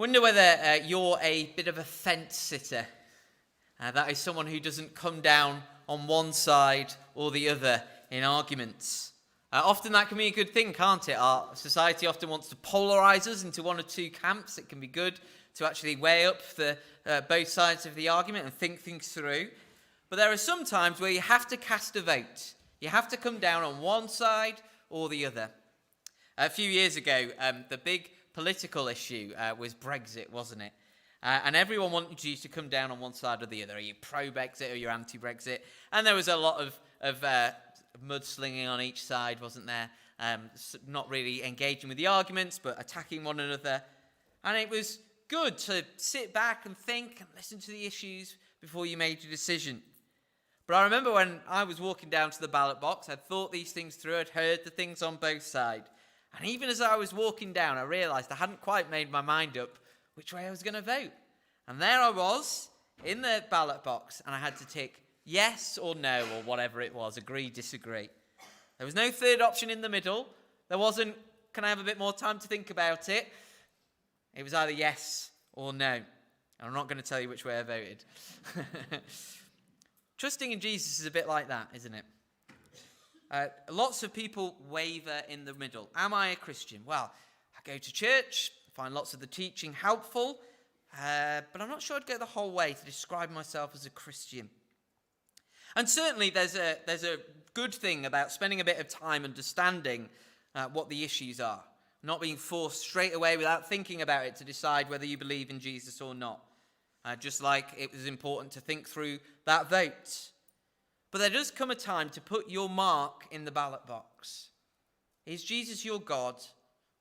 wonder whether you're a bit of a fence sitter. That is someone who doesn't come down on one side or the other in arguments. Often that can be a good thing, can't it? Our society often wants to polarize us into one or two camps. It can be good to actually weigh up both sides of the argument and think things through. But there are some times where you have to cast a vote. You have to come down on one side or the other. A few years ago, the big political issue was Brexit, wasn't it? And everyone wanted you to come down on one side or the other. Are you pro-Brexit or you're anti-Brexit? And there was a lot of mudslinging on each side, wasn't there? Not really engaging with the arguments, but attacking one another. And it was good to sit back and think and listen to the issues before you made your decision. But I remember when I was walking down to the ballot box, I'd thought these things through, I'd heard the things on both sides. And even as I was walking down, I realised I hadn't quite made my mind up which way I was going to vote. And there I was in the ballot box, and I had to tick yes or no, or whatever it was, agree, disagree. There was no third option in the middle. There wasn't, can I have a bit more time to think about it? It was either yes or no. And I'm not going to tell you which way I voted. Trusting in Jesus is a bit like that, isn't it? Lots of people waver in the middle. Am I a Christian? Well, I go to church, find lots of the teaching helpful, but I'm not sure I'd go the whole way to describe myself as a Christian. And certainly there's a good thing about spending a bit of time understanding what the issues are, not being forced straight away without thinking about it to decide whether you believe in Jesus or not. Just like it was important to think through that vote. But there does come a time to put your mark in the ballot box. Is Jesus your God,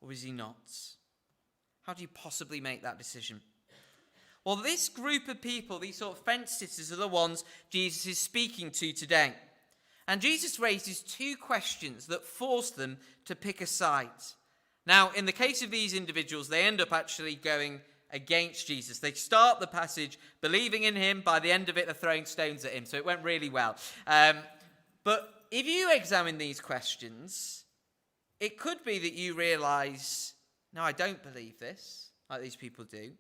or is he not? How do you possibly make that decision? Well, this group of people, these sort of fence sitters, are the ones Jesus is speaking to today. And Jesus raises two questions that force them to pick a side. Now, in the case of these individuals, they end up actually going against Jesus. They start the passage believing in him. By the end of it, they're throwing stones at him. So it went really well. But if you examine these questions, it could be that you realize, no, I don't believe this, like these people do.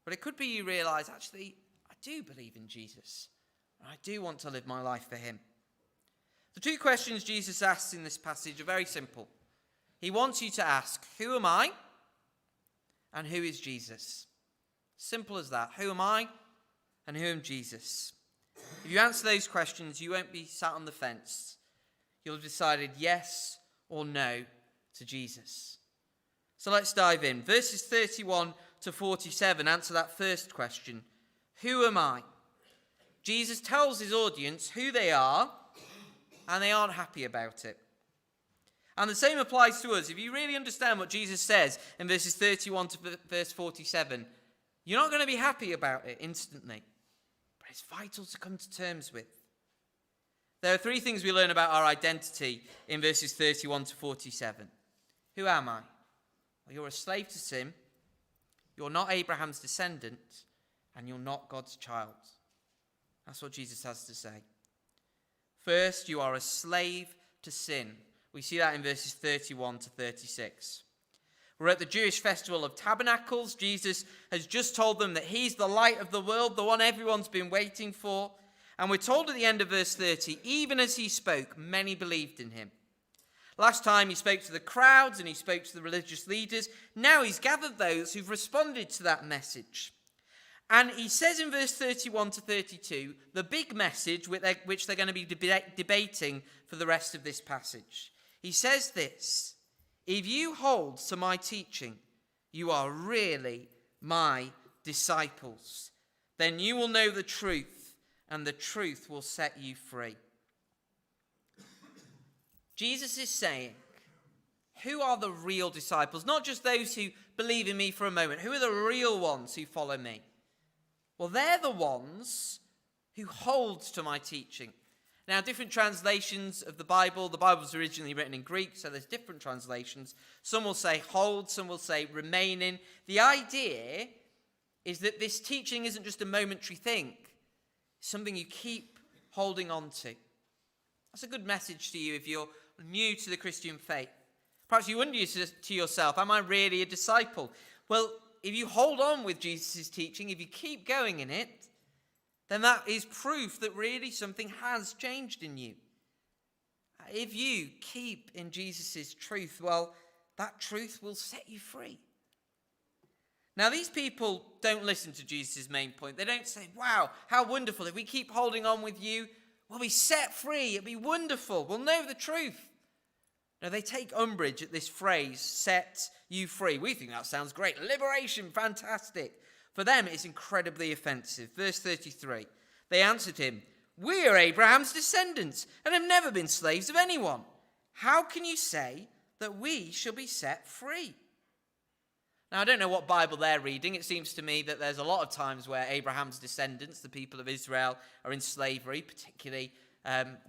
But it could be you realize, actually, I do believe in Jesus. And I do want to live my life for him. The two questions Jesus asks in this passage are very simple. He wants you to ask, who am I? And who is Jesus? Simple as that. Who am I? And who am Jesus? If you answer those questions, you won't be sat on the fence. You'll have decided yes or no to Jesus. So let's dive in. Verses 31 to 47 answer that first question. Who am I? Jesus tells his audience who they are, and they aren't happy about it. And the same applies to us. If you really understand what Jesus says in verses 31 to verse 47, you're not going to be happy about it instantly. But it's vital to come to terms with. There are three things we learn about our identity in verses 31 to 47. Who am I? Well, you're a slave to sin. You're not Abraham's descendant. And you're not God's child. That's what Jesus has to say. First, you are a slave to sin. We see that in verses 31 to 36. We're at the Jewish festival of tabernacles. Jesus has just told them that he's the light of the world, the one everyone's been waiting for. And we're told at the end of verse 30, even as he spoke, many believed in him. Last time he spoke to the crowds and he spoke to the religious leaders. Now he's gathered those who've responded to that message. And he says in verse 31 to 32, the big message which they're going to be debating for the rest of this passage. He says this, if you hold to my teaching, you are really my disciples. Then you will know the truth, and the truth will set you free. Jesus is saying, who are the real disciples? Not just those who believe in me for a moment. Who are the real ones who follow me? Well, they're the ones who hold to my teaching. Now, different translations of the Bible was originally written in Greek, so there's different translations. Some will say hold, some will say remain in. The idea is that this teaching isn't just a momentary thing. It's something you keep holding on to. That's a good message to you if you're new to the Christian faith. Perhaps you wonder to yourself, am I really a disciple? Well, if you hold on with Jesus' teaching, if you keep going in it, then that is proof that really something has changed in you. If you keep in Jesus' truth, well, that truth will set you free. Now, these people don't listen to Jesus' main point. They don't say, wow, how wonderful. If we keep holding on with you, we'll be set free. It'll be wonderful. We'll know the truth. No, they take umbrage at this phrase, set you free. We think that sounds great. Liberation, fantastic. For them, it's incredibly offensive. Verse 33, they answered him, we are Abraham's descendants and have never been slaves of anyone. How can you say that we shall be set free? Now, I don't know what Bible they're reading. It seems to me that there's a lot of times where Abraham's descendants, the people of Israel, are in slavery, particularly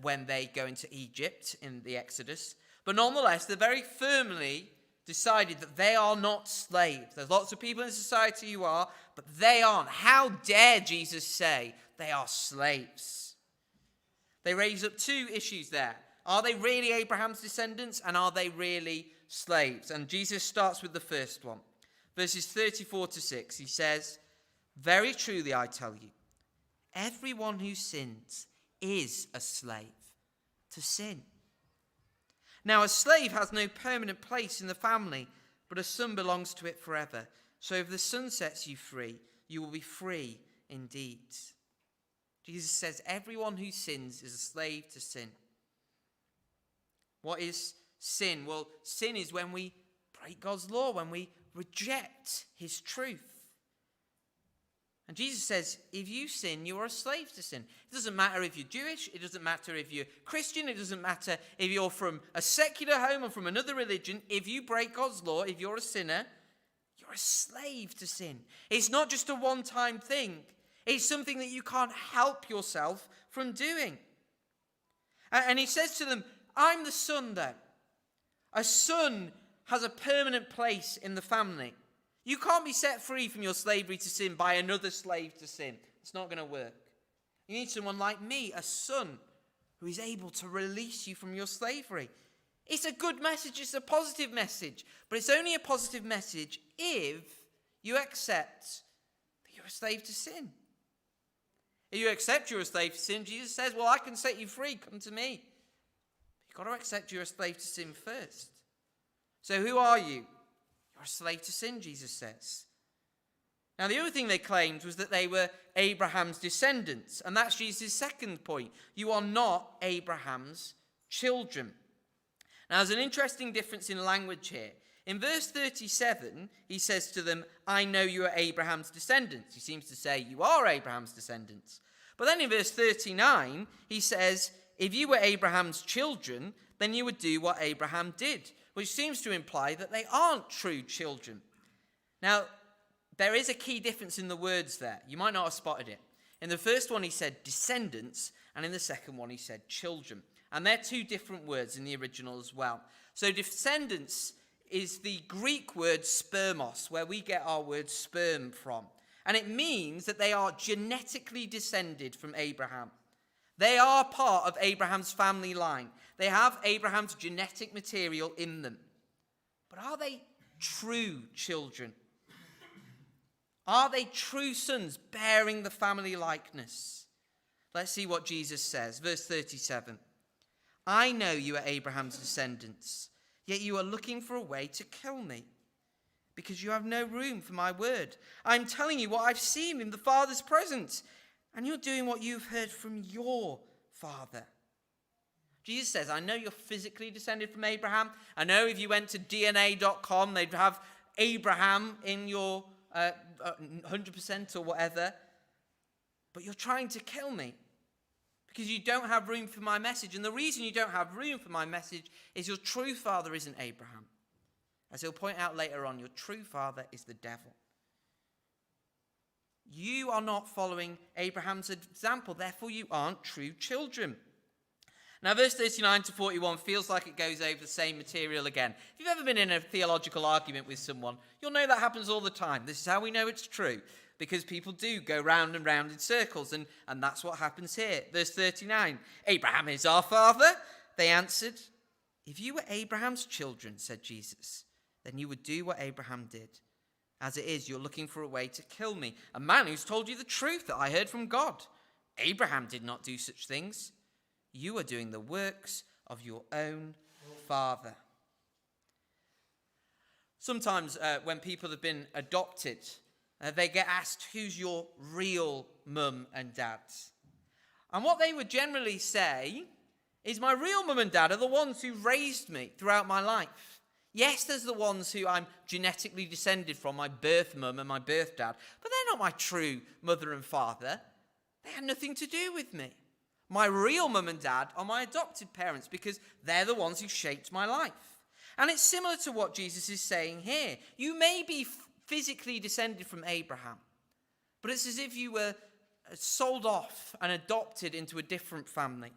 when they go into Egypt in the Exodus. But nonetheless, they're very firmly decided that they are not slaves. There's lots of people in society who are, but they aren't. How dare Jesus say they are slaves? They raise up two issues there. Are they really Abraham's descendants, and are they really slaves? And Jesus starts with the first one. Verses 34 to 6, he says, very truly I tell you, everyone who sins is a slave to sin. Now a slave has no permanent place in the family, but a son belongs to it forever. So if the son sets you free, you will be free indeed. Jesus says everyone who sins is a slave to sin. What is sin? Well, sin is when we break God's law, when we reject his truth. And Jesus says, if you sin, you are a slave to sin. It doesn't matter if you're Jewish, it doesn't matter if you're Christian, it doesn't matter if you're from a secular home or from another religion. If you break God's law, if you're a sinner, you're a slave to sin. It's not just a one-time thing. It's something that you can't help yourself from doing. And he says to them, I'm the son though. A son has a permanent place in the family. You can't be set free from your slavery to sin by another slave to sin. It's not going to work. You need someone like me, a son, who is able to release you from your slavery. It's a good message, it's a positive message, but it's only a positive message if you accept that you're a slave to sin. If you accept you're a slave to sin, Jesus says, well, I can set you free, come to me. You've got to accept you're a slave to sin first. So who are you? You're a slave to sin, Jesus says. Now, the other thing they claimed was that they were Abraham's descendants. And that's Jesus' second point. You are not Abraham's children. Now, there's an interesting difference in language here. In verse 37, he says to them, I know you are Abraham's descendants. He seems to say you are Abraham's descendants. But then in verse 39, he says, if you were Abraham's children, then you would do what Abraham did, which seems to imply that they aren't true children. Now, there is a key difference in the words there. You might not have spotted it. In the first one, he said descendants, and in the second one, he said children. And they're two different words in the original as well. So descendants is the Greek word spermos, where we get our word sperm from. And it means that they are genetically descended from Abraham. They are part of Abraham's family line. They have Abraham's genetic material in them. But are they true children? Are they true sons bearing the family likeness? Let's see what Jesus says. Verse 37. I know you are Abraham's descendants, yet you are looking for a way to kill me, because you have no room for my word. I'm telling you what I've seen in the Father's presence, and you're doing what you've heard from your father. Jesus says, I know you're physically descended from Abraham. I know if you went to DNA.com, they'd have Abraham in your 100% or whatever. But you're trying to kill me because you don't have room for my message. And the reason you don't have room for my message is your true father isn't Abraham. As he'll point out later on, your true father is the devil. You are not following Abraham's example, therefore you aren't true children. Now, verse 39 to 41 feels like it goes over the same material again. If you've ever been in a theological argument with someone, you'll know that happens all the time. This is how we know it's true, because people do go round and round in circles, and that's what happens here. Verse 39, Abraham is our father. They answered, if you were Abraham's children, said Jesus, then you would do what Abraham did. As it is, you're looking for a way to kill me, a man who's told you the truth that I heard from God. Abraham did not do such things. You are doing the works of your own father." Sometimes when people have been adopted, they get asked, "Who's your real mum and dad?" And what they would generally say is, "My real mum and dad are the ones who raised me throughout my life. Yes, there's the ones who I'm genetically descended from, my birth mum and my birth dad, but they're not my true mother and father. They had nothing to do with me. My real mum and dad are my adopted parents because they're the ones who shaped my life." And it's similar to what Jesus is saying here. You may be physically descended from Abraham, but it's as if you were sold off and adopted into a different family,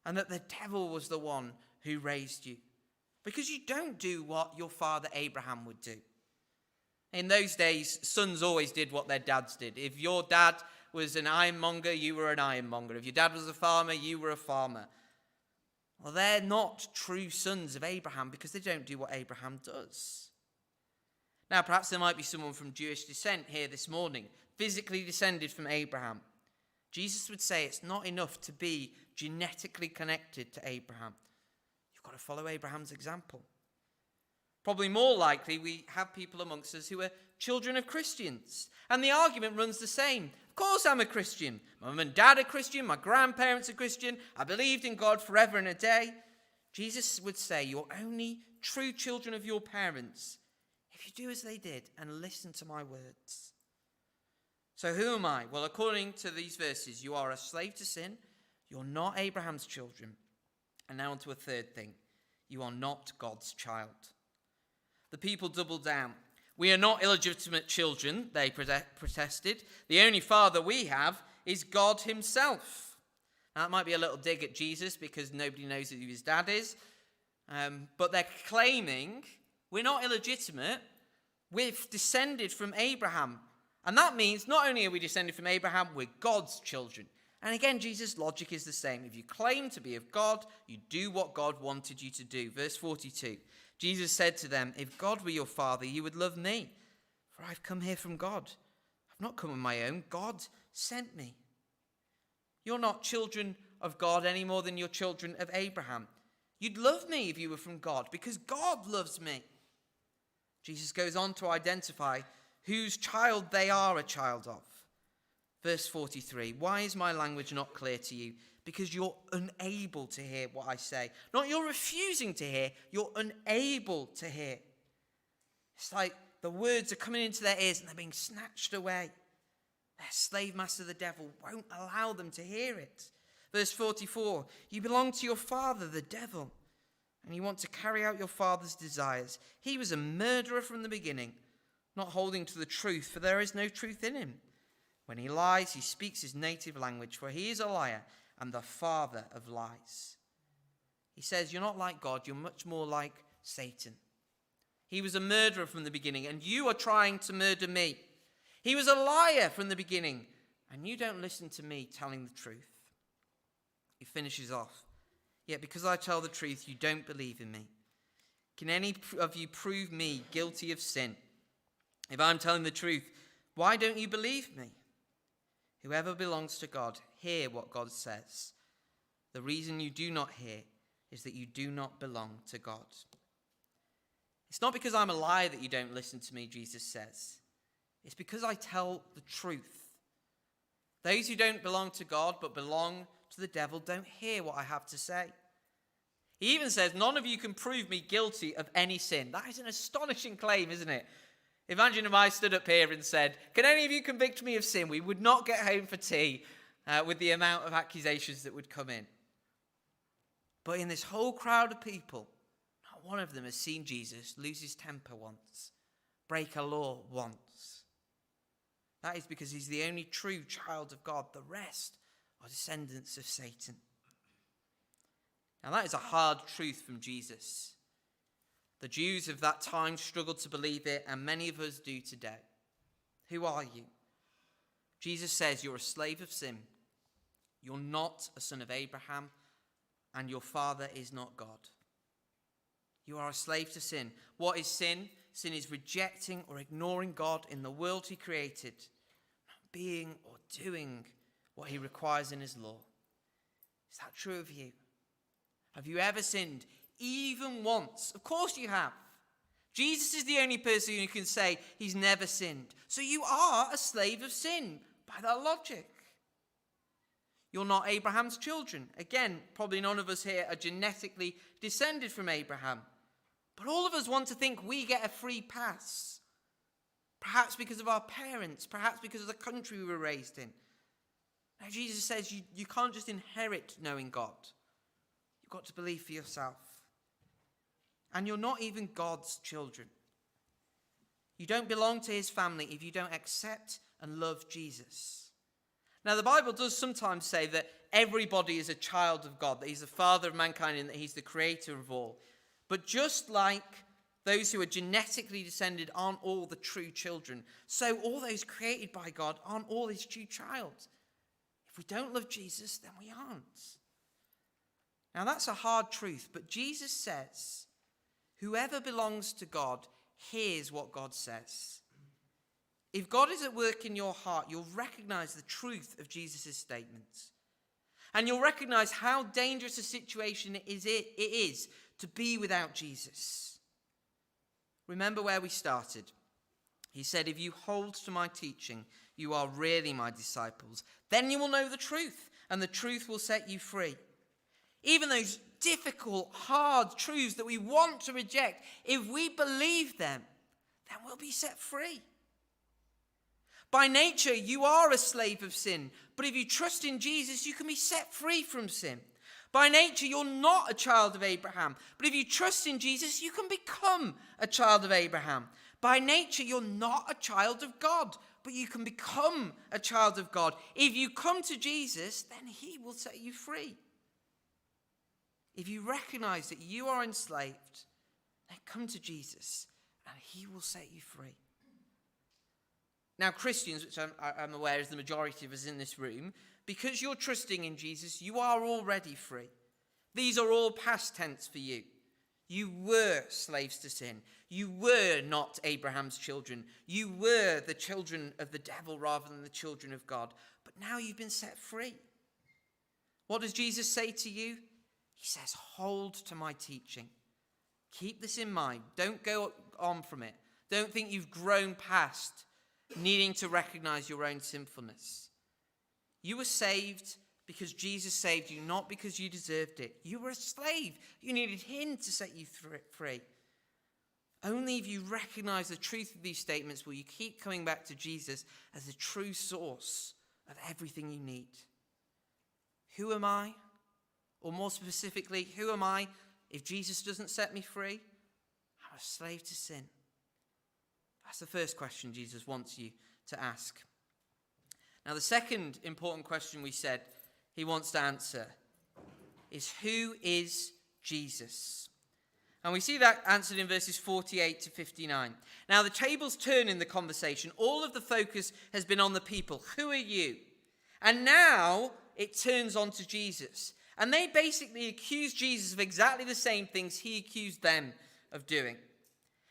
and that the devil was the one who raised you, because you don't do what your father Abraham would do. In those days, sons always did what their dads did. If your dad was an ironmonger, you were an ironmonger. If your dad was a farmer, you were a farmer. Well, they're not true sons of Abraham because they don't do what Abraham does. Now, perhaps there might be someone from Jewish descent here this morning, physically descended from Abraham. Jesus would say it's not enough to be genetically connected to Abraham. You've got to follow Abraham's example. Probably more likely, we have people amongst us who are children of Christians. And the argument runs the same. Of course I'm a Christian. My mum and dad are Christian. My grandparents are Christian. I believed in God forever and a day. Jesus would say you're only true children of your parents if you do as they did and listen to my words. So who am I? Well, according to these verses, you are a slave to sin. You're not Abraham's children. And now on to a third thing. You are not God's child. The people doubled down. We are not illegitimate children, they protested. The only father we have is God himself. Now, that might be a little dig at Jesus because nobody knows who his dad is. But they're claiming we're not illegitimate. We've descended from Abraham. And that means not only are we descended from Abraham, we're God's children. And again, Jesus' logic is the same. If you claim to be of God, you do what God wanted you to do. Verse 42, Jesus said to them, "If God were your father, you would love me, for I've come here from God. I've not come on my own. God sent me." You're not children of God any more than you're children of Abraham. You'd love me if you were from God, because God loves me. Jesus goes on to identify whose child they are a child of. Verse 43, "Why is my language not clear to you? Because you're unable to hear what I say." Not you're refusing to hear, you're unable to hear. It's like the words are coming into their ears and they're being snatched away. Their slave master, the devil, won't allow them to hear it. Verse 44, "You belong to your father, the devil, and you want to carry out your father's desires. He was a murderer from the beginning, not holding to the truth, for there is no truth in him. When he lies, he speaks his native language, for he is a liar and the father of lies." He says, you're not like God, you're much more like Satan. He was a murderer from the beginning, and you are trying to murder me. He was a liar from the beginning, and you don't listen to me telling the truth. He finishes off, "Yet because I tell the truth, you don't believe in me. Can any of you prove me guilty of sin? If I'm telling the truth, why don't you believe me? Whoever belongs to God, hear what God says. The reason you do not hear is that you do not belong to God." It's not because I'm a liar that you don't listen to me, Jesus says. It's because I tell the truth. Those who don't belong to God but belong to the devil don't hear what I have to say. He even says, none of you can prove me guilty of any sin. That is an astonishing claim, isn't it? Imagine if I stood up here and said, "Can any of you convict me of sin?" We would not get home for tea with the amount of accusations that would come in. But in this whole crowd of people, not one of them has seen Jesus lose his temper once, break a law once. That is because he's the only true child of God. The rest are descendants of Satan. Now that is a hard truth from Jesus. The Jews of that time struggled to believe it, and many of us do today. Who are you? Jesus says you're a slave of sin. You're not a son of Abraham, and your father is not God. You are a slave to sin. What is sin? Sin is rejecting or ignoring God in the world he created, not being or doing what he requires in his law. Is that true of you? Have you ever sinned even once? Of course you have. Jesus is the only person who can say he's never sinned. So you are a slave of sin by that logic. You're not Abraham's children. Again, probably none of us here are genetically descended from Abraham. But all of us want to think we get a free pass. Perhaps because of our parents, perhaps because of the country we were raised in. Now Jesus says you can't just inherit knowing God. You've got to believe for yourself. And you're not even God's children. You don't belong to his family if you don't accept and love Jesus. Now, the Bible does sometimes say that everybody is a child of God, that he's the father of mankind and that he's the creator of all. But just like those who are genetically descended aren't all the true children, so all those created by God aren't all his true child. If we don't love Jesus, then we aren't. Now, that's a hard truth, but Jesus says, whoever belongs to God hears what God says. If God is at work in your heart, you'll recognize the truth of Jesus' statements. And you'll recognize how dangerous a situation it is to be without Jesus. Remember where we started. He said, if you hold to my teaching, you are really my disciples. Then you will know the truth, and the truth will set you free. Even those difficult, hard truths that we want to reject, if we believe them, then we'll be set free. By nature, you are a slave of sin, but if you trust in Jesus, you can be set free from sin. By nature, you're not a child of Abraham, but if you trust in Jesus, you can become a child of Abraham. By nature, you're not a child of God, but you can become a child of God. If you come to Jesus, then he will set you free. If you recognize that you are enslaved, then come to Jesus, and he will set you free. Now, Christians, which I'm aware is the majority of us in this room, because you're trusting in Jesus, you are already free. These are all past tense for you. You were slaves to sin. You were not Abraham's children. You were the children of the devil rather than the children of God. But now you've been set free. What does Jesus say to you? He says, hold to my teaching. Keep this in mind. Don't go on from it. Don't think you've grown past needing to recognize your own sinfulness. You were saved because Jesus saved you, not because you deserved it. You were a slave. You needed him to set you free. Only if you recognize the truth of these statements will you keep coming back to Jesus as the true source of everything you need. Who am I? Or more specifically, who am I if Jesus doesn't set me free? I'm a slave to sin. That's the first question Jesus wants you to ask. Now, the second important question we said he wants to answer is, who is Jesus? And we see that answered in verses 48 to 59. Now, the tables turn in the conversation. All of the focus has been on the people. Who are you? And now it turns on to Jesus. And they basically accuse Jesus of exactly the same things he accused them of doing.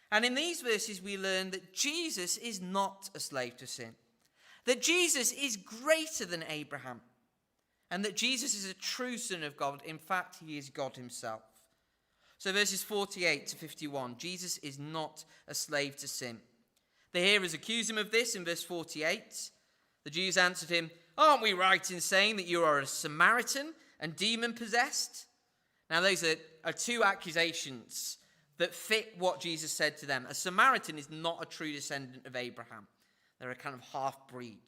And in these verses, we learn that Jesus is not a slave to sin, that Jesus is greater than Abraham, and that Jesus is a true son of God. In fact, he is God himself. So verses 48 to 51, Jesus is not a slave to sin. The hearers accuse him of this in verse 48. The Jews answered him, aren't we right in saying that you are a Samaritan and demon-possessed? Now, those are two accusations that fit what Jesus said to them. A Samaritan is not a true descendant of Abraham. They're a kind of half-breed.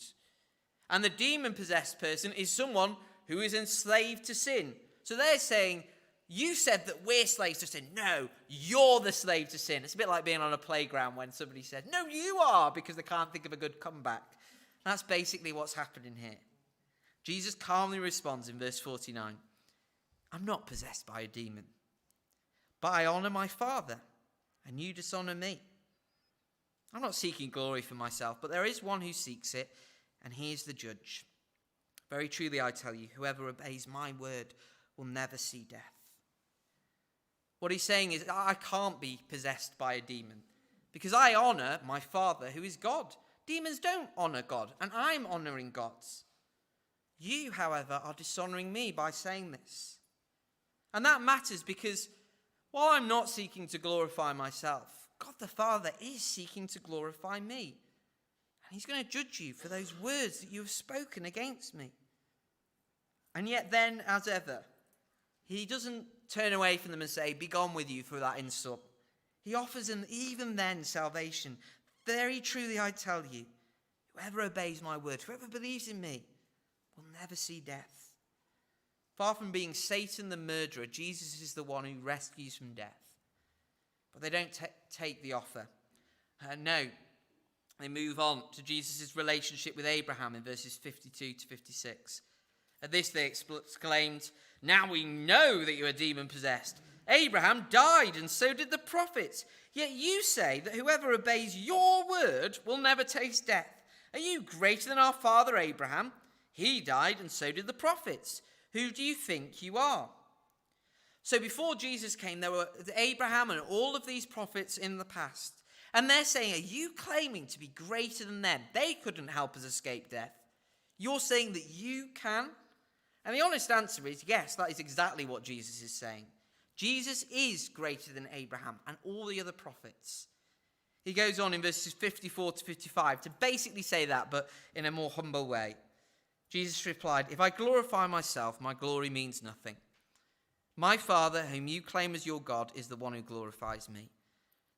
And the demon-possessed person is someone who is enslaved to sin. So they're saying, you said that we're slaves to sin. No, you're the slave to sin. It's a bit like being on a playground when somebody says, no, you are, because they can't think of a good comeback. That's basically what's happening here. Jesus calmly responds in verse 49, I'm not possessed by a demon, but I honor my Father, and you dishonor me. I'm not seeking glory for myself, but there is one who seeks it, and he is the judge. Very truly I tell you, whoever obeys my word will never see death. What he's saying is, I can't be possessed by a demon. because I honor my Father who is God. Demons don't honor God, and I'm honoring God. You, however, are dishonoring me by saying this. And that matters because while I'm not seeking to glorify myself, God the Father is seeking to glorify me. And he's going to judge you for those words that you have spoken against me. And yet then, as ever, he doesn't turn away from them and say, "Be gone with you," for that insult. He offers them even then salvation. Very truly I tell you, whoever obeys my word, whoever believes in me, will never see death. Far from being Satan the murderer, Jesus is the one who rescues from death. But they don't take the offer. No, they move on to Jesus' relationship with Abraham in verses 52 to 56. At this they exclaimed, "Now we know that you are demon-possessed. Abraham died, and so did the prophets. Yet you say that whoever obeys your word will never taste death. Are you greater than our father Abraham? He died, and so did the prophets. Who do you think you are?" So before Jesus came, there were Abraham and all of these prophets in the past. And they're saying, are you claiming to be greater than them? They couldn't help us escape death. You're saying that you can? And the honest answer is yes, that is exactly what Jesus is saying. Jesus is greater than Abraham and all the other prophets. He goes on in verses 54 to 55 to basically say that, but in a more humble way. Jesus replied, "If I glorify myself, my glory means nothing. My Father, whom you claim as your God, is the one who glorifies me.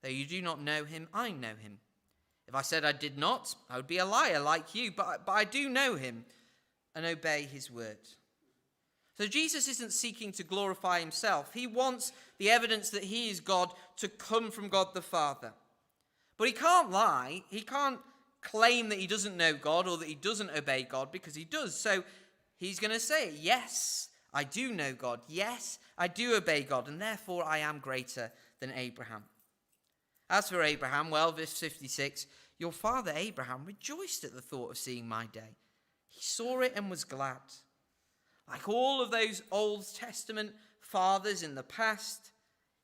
Though you do not know him, I know him. If I said I did not, I would be a liar like you, but I do know him and obey his word." So Jesus isn't seeking to glorify himself. He wants the evidence that he is God to come from God the Father. But he can't lie. He can't claim that he doesn't know God or that he doesn't obey God, because he does. So he's going to say, yes, I do know God. Yes, I do obey God, and therefore I am greater than Abraham. As for Abraham, well, verse 56, your father Abraham rejoiced at the thought of seeing my day. He saw it and was glad. Like all of those Old Testament fathers in the past,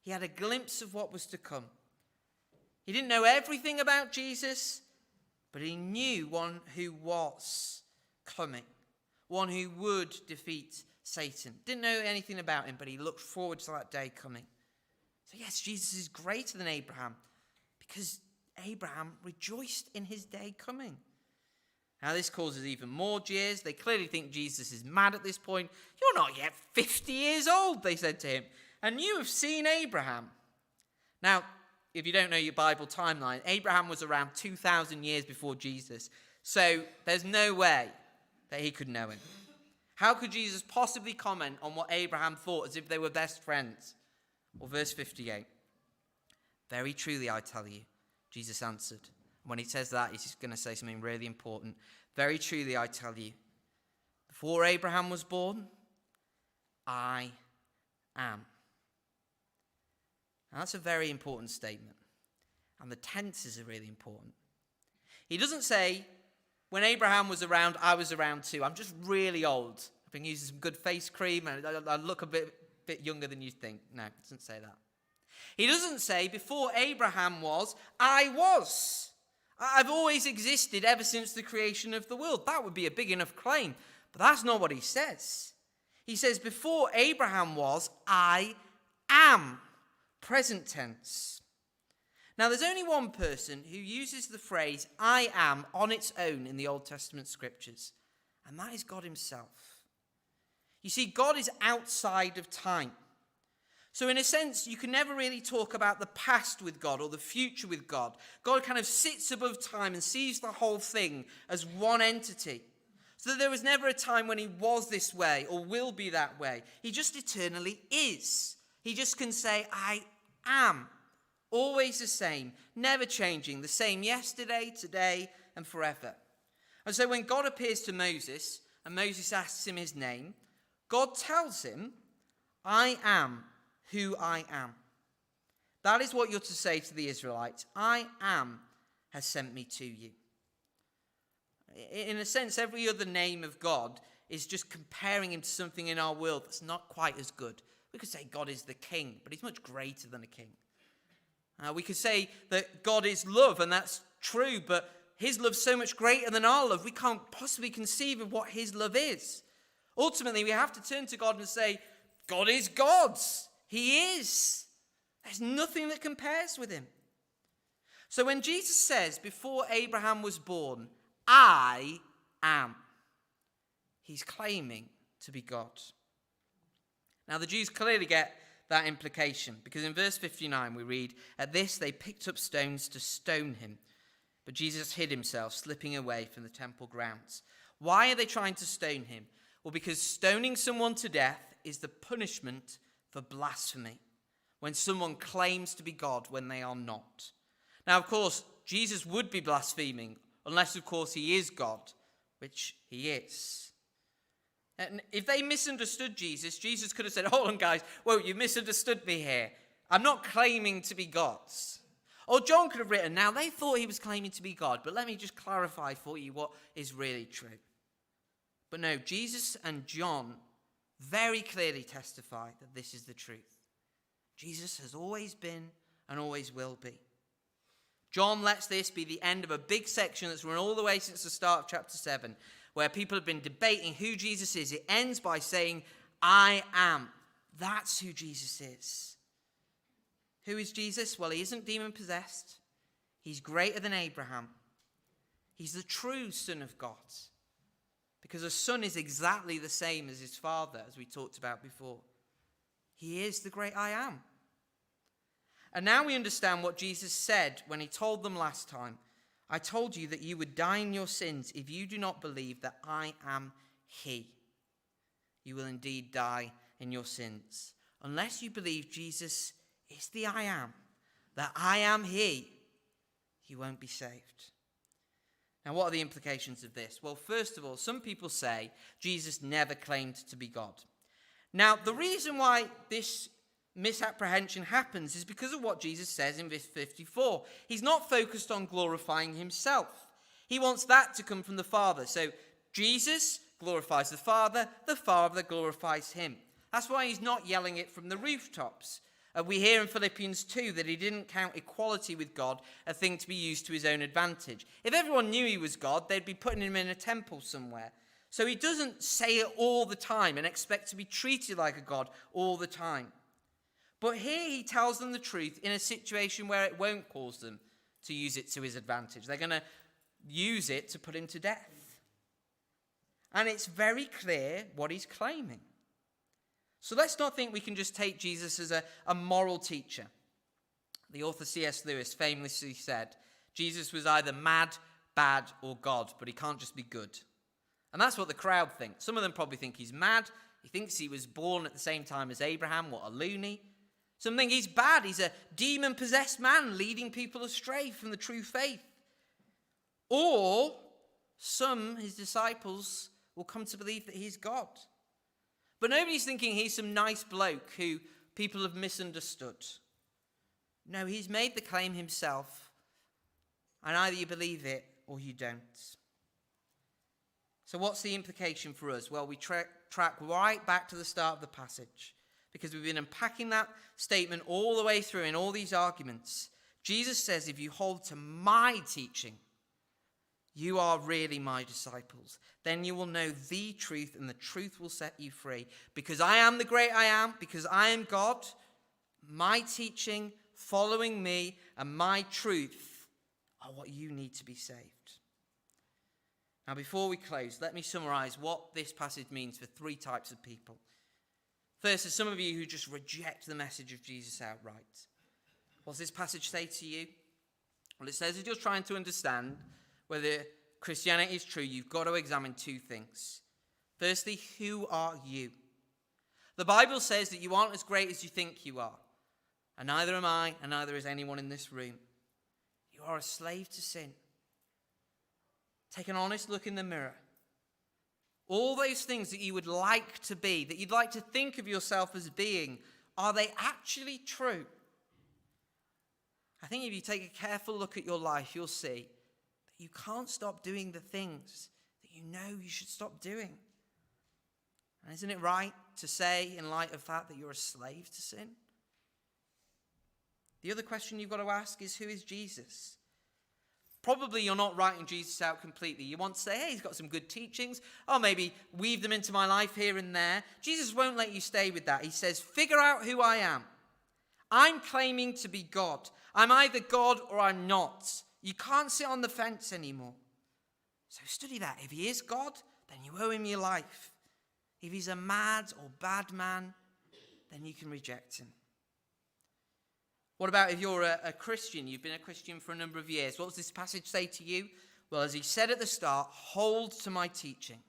he had a glimpse of what was to come. He didn't know everything about Jesus, but he knew one who was coming, one who would defeat Satan. Didn't know anything about him, but he looked forward to that day coming. So yes, Jesus is greater than Abraham because Abraham rejoiced in his day coming. Now this causes even more jeers. They clearly think Jesus is mad at this point. You're not yet 50 years old, they said to him, and you have seen Abraham. Now, if you don't know your Bible timeline, Abraham was around 2,000 years before Jesus. So there's no way that he could know him. How could Jesus possibly comment on what Abraham thought as if they were best friends? Well, verse 58. Very truly, I tell you, Jesus answered. When he says that, he's just going to say something really important. Very truly, I tell you, before Abraham was born, I am. Now, that's a very important statement. And the tenses are really important. He doesn't say, when Abraham was around, I was around too. I'm just really old. I've been using some good face cream and I look a bit younger than you think. No, it doesn't say that. He doesn't say, before Abraham was, I was. I've always existed ever since the creation of the world. That would be a big enough claim. But that's not what he says. He says, before Abraham was, I am. Present tense. Now, there's only one person who uses the phrase I am on its own in the Old Testament scriptures, and that is God himself. You see, God is outside of time. So in a sense, you can never really talk about the past with God or the future with God. God kind of sits above time and sees the whole thing as one entity. So that there was never a time when he was this way or will be that way. He just eternally is. He just can say, I am. Always the same, never changing, the same yesterday, today, and forever. And so when God appears to Moses, and Moses asks him his name, God tells him, I am who I am. That is what you're to say to the Israelites. I am has sent me to you. In a sense, every other name of God is just comparing him to something in our world that's not quite as good. We could say God is the king, but he's much greater than a king. We could say that God is love, and that's true, but his love's so much greater than our love. We can't possibly conceive of what his love is. Ultimately, we have to turn to God and say, God is God's. He is. There's nothing that compares with him. So when Jesus says, before Abraham was born, I am, he's claiming to be God. Now, the Jews clearly get that implication, because in verse 59 we read, at this they picked up stones to stone him, but Jesus hid himself, slipping away from the temple grounds. Why are they trying to stone him? Well, because stoning someone to death is the punishment for blasphemy, when someone claims to be God when they are not. Now, of course, Jesus would be blaspheming, unless, of course, he is God, which he is. And if they misunderstood Jesus, Jesus could have said, hold on, guys, whoa, you misunderstood me here. I'm not claiming to be God. Or John could have written, now they thought he was claiming to be God, but let me just clarify for you what is really true. But no, Jesus and John very clearly testify that this is the truth. Jesus has always been and always will be. John lets this be the end of a big section that's run all the way since the start of chapter 7, where people have been debating who Jesus is. It ends by saying, I am. That's who Jesus is. Who is Jesus? Well, he isn't demon-possessed. He's greater than Abraham. He's the true Son of God. Because a son is exactly the same as his father, as we talked about before. He is the great I am. And now we understand what Jesus said when he told them last time. I told you that you would die in your sins if you do not believe that I am he. You will indeed die in your sins. Unless you believe Jesus is the I am, that I am he, you won't be saved. Now, what are the implications of this? Well, first of all, some people say Jesus never claimed to be God. Now, the reason why this misapprehension happens is because of what Jesus says in verse 54. He's not focused on glorifying himself. He wants that to come from the Father. So Jesus glorifies the Father glorifies him. That's why he's not yelling it from the rooftops. We hear in Philippians 2 that he didn't count equality with God a thing to be used to his own advantage. If everyone knew he was God, they'd be putting him in a temple somewhere. So he doesn't say it all the time and expect to be treated like a God all the time. But here he tells them the truth in a situation where it won't cause them to use it to his advantage. They're going to use it to put him to death. And it's very clear what he's claiming. So let's not think we can just take Jesus as a moral teacher. The author C.S. Lewis famously said, Jesus was either mad, bad, or God, but he can't just be good. And that's what the crowd thinks. Some of them probably think he's mad. He thinks he was born at the same time as Abraham. What a loony. Some think he's bad. He's a demon-possessed man leading people astray from the true faith. Or some, his disciples, will come to believe that he's God. But nobody's thinking he's some nice bloke who people have misunderstood. No, he's made the claim himself, and either you believe it or you don't. So what's the implication for us? Well, we track right back to the start of the passage, because we've been unpacking that statement all the way through in all these arguments. Jesus says, if you hold to my teaching, you are really my disciples. Then you will know the truth, and the truth will set you free. Because I am the great I am, because I am God, my teaching, following me, and my truth are what you need to be saved. Now, before we close, let me summarize what this passage means for three types of people. First, there's some of you who just reject the message of Jesus outright. What's this passage say to you? Well, it says if you're trying to understand whether Christianity is true, you've got to examine two things. Firstly, who are you? The Bible says that you aren't as great as you think you are. And neither am I, and neither is anyone in this room. You are a slave to sin. Take an honest look in the mirror. All those things that you would like to be, that you'd like to think of yourself as being, are they actually true? I think if you take a careful look at your life, you'll see that you can't stop doing the things that you know you should stop doing. And isn't it right to say, in light of that you're a slave to sin? The other question you've got to ask is, who is Jesus? Probably you're not writing Jesus out completely. You want to say, hey, he's got some good teachings. Or maybe weave them into my life here and there. Jesus won't let you stay with that. He says, figure out who I am. I'm claiming to be God. I'm either God or I'm not. You can't sit on the fence anymore. So study that. If he is God, then you owe him your life. If he's a mad or bad man, then you can reject him. What about if you're a Christian? You've been a Christian for a number of years. What does this passage say to you? Well, as he said at the start, hold to my teaching.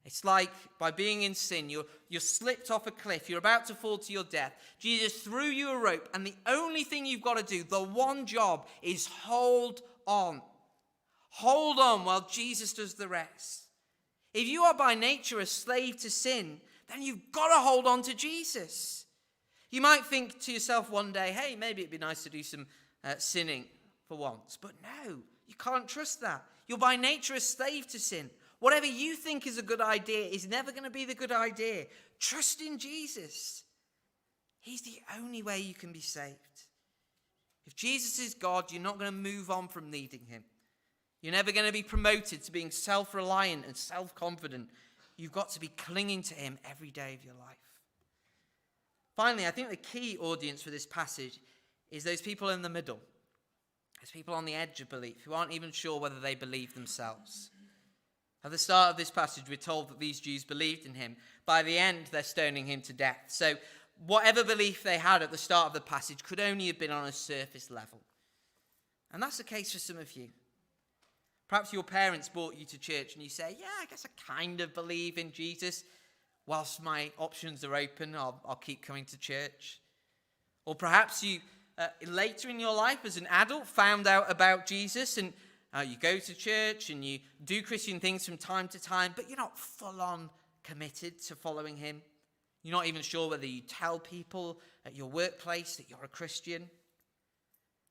It's like by being in sin, you're slipped off a cliff. You're about to fall to your death. Jesus threw you a rope, and the only thing you've got to do, the one job, is hold on. Hold on while Jesus does the rest. If you are by nature a slave to sin, then you've got to hold on to Jesus. You might think to yourself one day, hey, maybe it'd be nice to do some sinning for once. But no, you can't trust that. You're by nature a slave to sin. Whatever you think is a good idea is never going to be the good idea. Trust in Jesus. He's the only way you can be saved. If Jesus is God, you're not going to move on from needing him. You're never going to be promoted to being self-reliant and self-confident. You've got to be clinging to him every day of your life. Finally, I think the key audience for this passage is those people in the middle. Those people on the edge of belief who aren't even sure whether they believe themselves. At the start of this passage, we're told that these Jews believed in him. By the end, they're stoning him to death. So whatever belief they had at the start of the passage could only have been on a surface level. And that's the case for some of you. Perhaps your parents brought you to church and you say, yeah, I guess I kind of believe in Jesus. Whilst my options are open, I'll keep coming to church. Or perhaps you, later in your life as an adult, found out about Jesus and you go to church and you do Christian things from time to time, but you're not full on committed to following him. You're not even sure whether you tell people at your workplace that you're a Christian.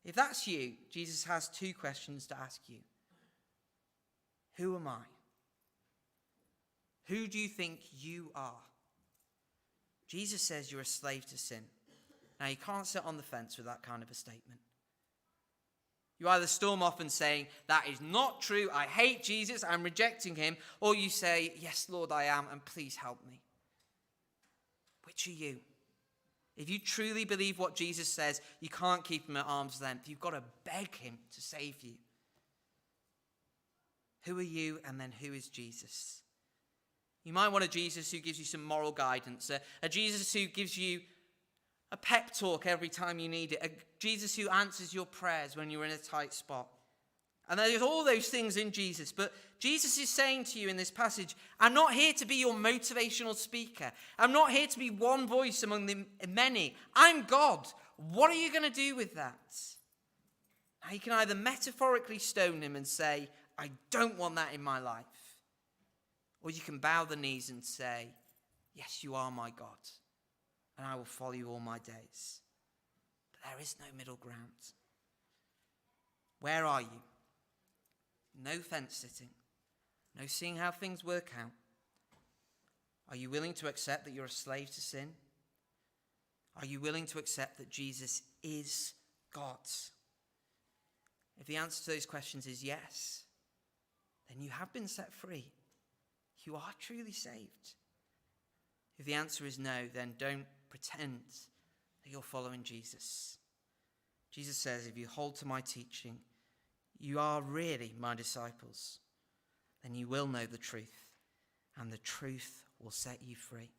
If that's you, Jesus has two questions to ask you. Who am I? Who do you think you are? Jesus says you're a slave to sin. Now, you can't sit on the fence with that kind of a statement. You either storm off and saying, that is not true, I hate Jesus, I'm rejecting him, or you say, yes, Lord, I am, and please help me. Which are you? If you truly believe what Jesus says, you can't keep him at arm's length. You've got to beg him to save you. Who are you, and then who is Jesus? You might want a Jesus who gives you some moral guidance, a Jesus who gives you a pep talk every time you need it, a Jesus who answers your prayers when you're in a tight spot. And there's all those things in Jesus, but Jesus is saying to you in this passage, I'm not here to be your motivational speaker. I'm not here to be one voice among the many. I'm God. What are you going to do with that? Now, you can either metaphorically stone him and say, I don't want that in my life. Or you can bow the knees and say, yes, you are my God, and I will follow you all my days. But there is no middle ground. Where are you? No fence sitting. No seeing how things work out. Are you willing to accept that you're a slave to sin? Are you willing to accept that Jesus is God? If the answer to those questions is yes, then you have been set free. You are truly saved. If the answer is no, then don't pretend that you're following Jesus. Jesus says, if you hold to my teaching, you are really my disciples. Then you will know the truth, and the truth will set you free.